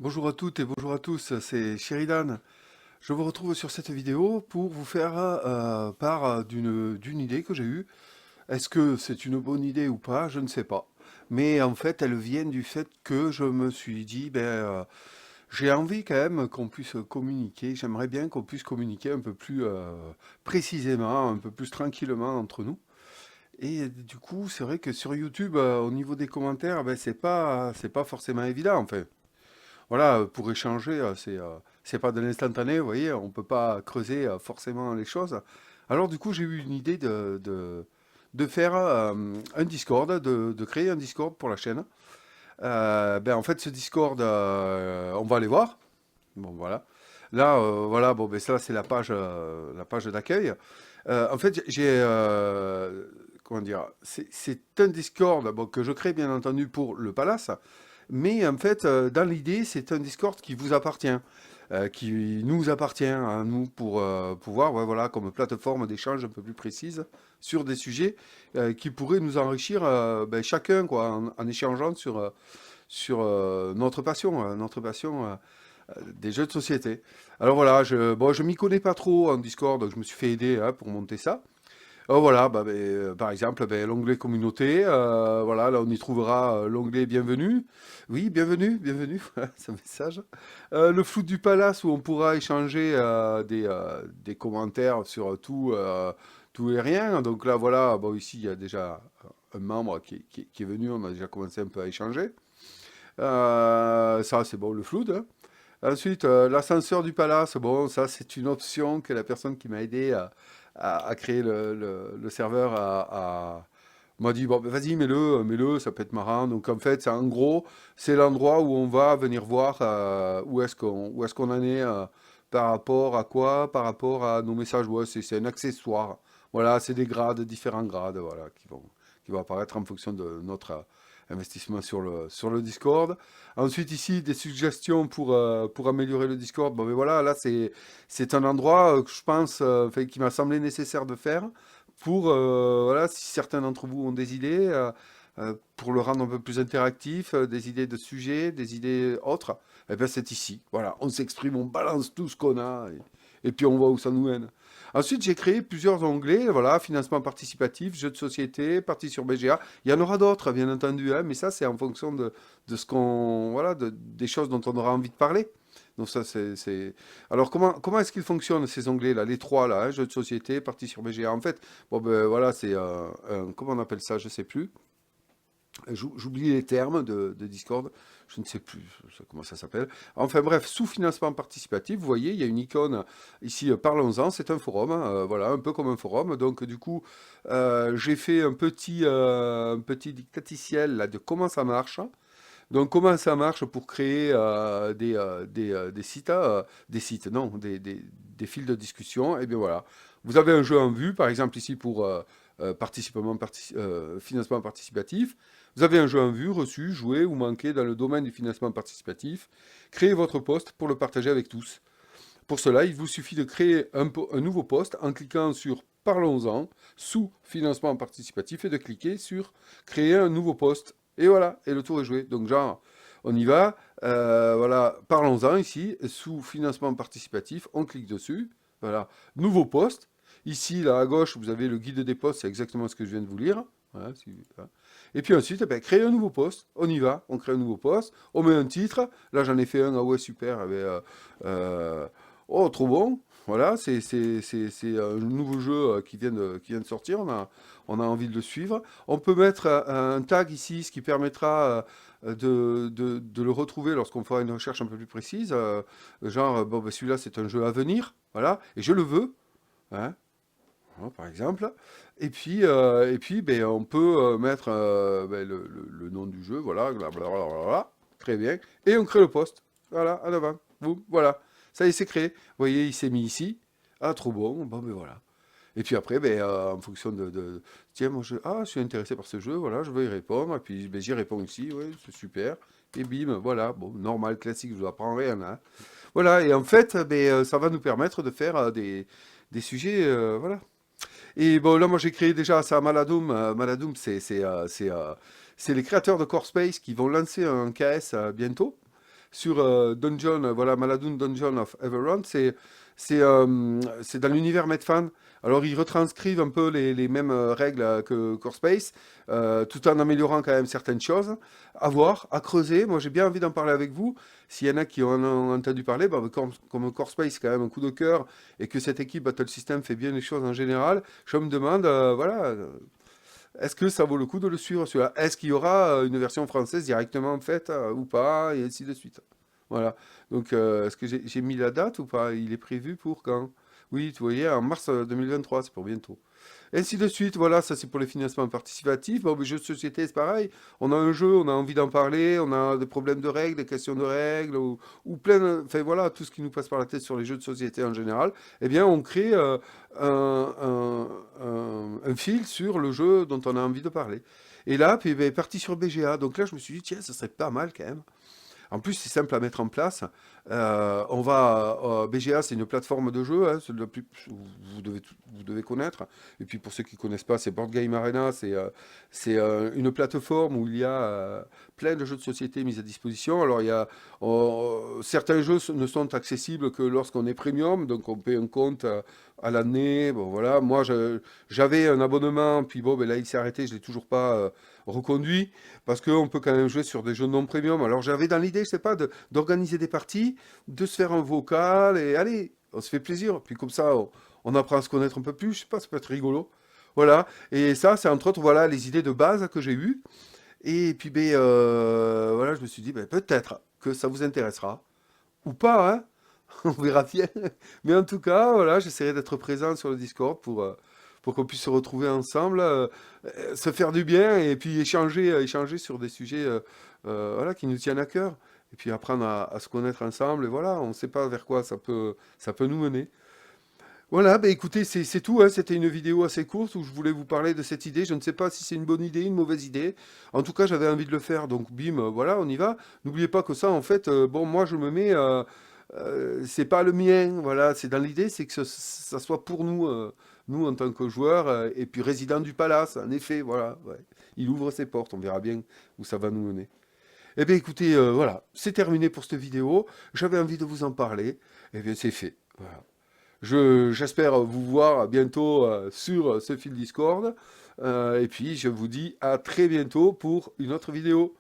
Bonjour à toutes et bonjour à tous, c'est Sheridan. Je vous retrouve sur cette vidéo pour vous faire part d'une idée que j'ai eue. Est-ce que c'est une bonne idée ou pas? Je ne sais pas. Mais en fait, elle vient du fait que je me suis dit, j'ai envie quand même qu'on puisse communiquer. J'aimerais bien qu'on puisse communiquer un peu plus précisément, un peu plus tranquillement entre nous. Et du coup, c'est vrai que sur YouTube, au niveau des commentaires, c'est pas forcément évident en fait. Voilà, pour échanger, c'est pas de l'instantané, vous voyez, on peut pas creuser forcément les choses. Alors du coup, j'ai eu une idée de faire un Discord, de créer un Discord pour la chaîne. En fait, ce Discord, on va aller voir. Bon, voilà. Là, voilà, bon, ben ça, c'est la page d'accueil. En fait, comment dire, c'est un Discord bon, que je crée bien entendu pour le Palace, mais en fait, dans l'idée, c'est un Discord qui vous appartient, qui nous appartient à nous pour pouvoir, ouais, voilà, comme plateforme d'échange un peu plus précise sur des sujets qui pourraient nous enrichir chacun, quoi, en échangeant sur notre passion des jeux de société. Alors voilà, je m'y connais pas trop en Discord, donc je me suis fait aider pour monter ça. Voilà, par exemple, l'onglet communauté, voilà, là on y trouvera l'onglet bienvenue. Oui, bienvenue, bienvenue, voilà, c'est un message. Le flou du palace où on pourra échanger des commentaires sur tout et rien. Donc là, voilà, bon, ici il y a déjà un membre qui est venu, on a déjà commencé un peu à échanger. Ça, c'est bon, le flood, hein. Ensuite, l'ascenseur du palace, bon, ça, c'est une option que la personne qui m'a aidé à créer le serveur m'a dit, bon, ben, vas-y, mets-le, ça peut être marrant. Donc, en fait, en gros, c'est l'endroit où on va venir voir où est-ce qu'on en est par rapport à quoi, par rapport à nos messages. Ouais, c'est un accessoire. Voilà, c'est des grades, différents grades, voilà, qui vont apparaître en fonction de notre investissement sur le Discord. Ensuite, ici, des suggestions pour améliorer le Discord. Bon, mais voilà, là, c'est un endroit que je pense, enfin, qui m'a semblé nécessaire de faire pour, voilà, si certains d'entre vous ont des idées, pour le rendre un peu plus interactif, des idées de sujets, des idées autres, eh bien, c'est ici. Voilà, on s'exprime, on balance tout ce qu'on a, et puis on voit où ça nous mène. Ensuite, j'ai créé plusieurs onglets, voilà, financement participatif, jeux de société, partie sur BGA. Il y en aura d'autres, bien entendu, hein, mais ça, c'est en fonction de ce qu'on, voilà, des choses dont on aura envie de parler. Donc ça, Alors, comment est-ce qu'ils fonctionnent, ces onglets-là, les trois, là, hein, jeux de société, partie sur BGA? En fait, bon, ben voilà, comment on appelle ça, je sais plus. J'oublie les termes de Discord, je ne sais plus comment ça s'appelle. Enfin bref, sous financement participatif, vous voyez, il y a une icône ici, parlons-en, c'est un forum, hein, voilà, un peu comme un forum. Donc du coup, j'ai fait un petit dictaticiel là, de comment ça marche. Donc comment ça marche pour créer des sites, non, des fils de discussion. Et bien voilà, vous avez un jeu en vue, par exemple ici pour financement participatif. Vous avez un jeu en vue, reçu, joué ou manqué dans le domaine du financement participatif. Créez votre poste pour le partager avec tous. Pour cela, il vous suffit de créer un nouveau poste en cliquant sur Parlons-en sous financement participatif et de cliquer sur Créer un nouveau poste. Et voilà, et le tour est joué. Donc genre, on y va. Voilà, parlons-en ici, sous financement participatif, on clique dessus. Voilà, nouveau poste. Ici, là à gauche, vous avez le guide des postes, c'est exactement ce que je viens de vous lire. Voilà, voilà. Et puis ensuite, créer un nouveau poste. On y va, on crée un nouveau poste, on met un titre. Là, j'en ai fait un, ah ouais, super. Oh, trop bon. Voilà, c'est un nouveau jeu qui vient de sortir. On a envie de le suivre. On peut mettre un tag ici, ce qui permettra de le retrouver lorsqu'on fera une recherche un peu plus précise. Genre, bon, ben, celui-là, c'est un jeu à venir. Voilà, et je le veux, hein, voilà, par exemple. Et puis on peut mettre le nom du jeu. Voilà, blablabla. Très bien. Et on crée le poste. Voilà, en avant. Boum, voilà. Ça y est, c'est créé. Vous voyez, il s'est mis ici. Ah, trop bon. Bon, ben voilà. Et puis après, en fonction tiens, moi, je suis intéressé par ce jeu, voilà, je veux y répondre. Et puis, j'y réponds ici, oui, c'est super. Et bim, voilà, bon, normal, classique, je ne vous apprends rien, hein. Voilà, et en fait, ça va nous permettre de faire des sujets, voilà. Et bon, là, moi, j'ai créé déjà ça à Maladoum. Maladoum, c'est les créateurs de Core Space qui vont lancer un KS bientôt. sur Dungeon, voilà, Maladoon Dungeon of Everon, c'est dans l'univers Medfan. Alors ils retranscrivent un peu les mêmes règles que Core Space, tout en améliorant quand même certaines choses. À voir, à creuser. Moi j'ai bien envie d'en parler avec vous. S'il y en a qui en ont entendu parler, bah, comme Core Space c'est quand même un coup de cœur et que cette équipe Battle System fait bien les choses en général, je me demande, voilà, est-ce que ça vaut le coup de le suivre celui-là? Est-ce qu'il y aura une version française directement faite ou pas? Et ainsi de suite. Voilà. Donc, est-ce que j'ai mis la date ou pas? Il est prévu pour quand? Oui, tu voyais, en mars 2023, c'est pour bientôt. Et ainsi de suite, voilà, ça c'est pour les financements participatifs. Bon, les jeux de société, c'est pareil. On a un jeu, on a envie d'en parler, on a des problèmes de règles, des questions de règles, ou plein de... Enfin voilà, tout ce qui nous passe par la tête sur les jeux de société en général. Eh bien, on crée un fil sur le jeu dont on a envie de parler. Et là, puis, ben, parti sur BGA. Donc là, je me suis dit, tiens, ça serait pas mal quand même. En plus, c'est simple à mettre en place. BGA, c'est une plateforme de jeu, hein, c'est vous devez connaître. Et puis pour ceux qui ne connaissent pas, c'est Board Game Arena. C'est une plateforme où il y a plein de jeux de société mis à disposition. Alors, certains jeux ne sont accessibles que lorsqu'on est premium, donc on paie un compte à l'année. Bon, voilà. Moi, j'avais un abonnement, puis bon, ben là, il s'est arrêté, je ne l'ai toujours pas reconduit. Parce qu'on peut quand même jouer sur des jeux non premium. Alors j'avais dans l'idée, je sais pas, d'organiser des parties, de se faire un vocal, et allez, on se fait plaisir. Puis comme ça, on apprend à se connaître un peu plus, je sais pas, ça peut être rigolo. Voilà, et ça, c'est entre autres, voilà, les idées de base que j'ai eues. Et puis, ben, voilà, je me suis dit, ben, peut-être que ça vous intéressera. Ou pas, hein. On verra bien. Mais en tout cas, voilà, j'essaierai d'être présent sur le Discord pour qu'on puisse se retrouver ensemble, se faire du bien et puis échanger sur des sujets voilà, qui nous tiennent à cœur. Et puis apprendre à se connaître ensemble. Et voilà, on ne sait pas vers quoi ça peut nous mener. Voilà, bah écoutez, c'est tout, hein. C'était une vidéo assez courte où je voulais vous parler de cette idée. Je ne sais pas si c'est une bonne idée, une mauvaise idée. En tout cas, j'avais envie de le faire, donc bim, voilà, on y va. N'oubliez pas que ça, en fait, bon, moi, je me mets, c'est pas le mien, voilà, c'est dans l'idée, c'est que ça soit pour nous, nous en tant que joueurs, et puis résidents du palace, en effet, voilà, ouais. Il ouvre ses portes, on verra bien où ça va nous mener. Eh bien, écoutez, voilà, c'est terminé pour cette vidéo. J'avais envie de vous en parler. Eh bien, c'est fait. Voilà. J'espère vous voir bientôt sur ce fil Discord. Et puis, je vous dis à très bientôt pour une autre vidéo.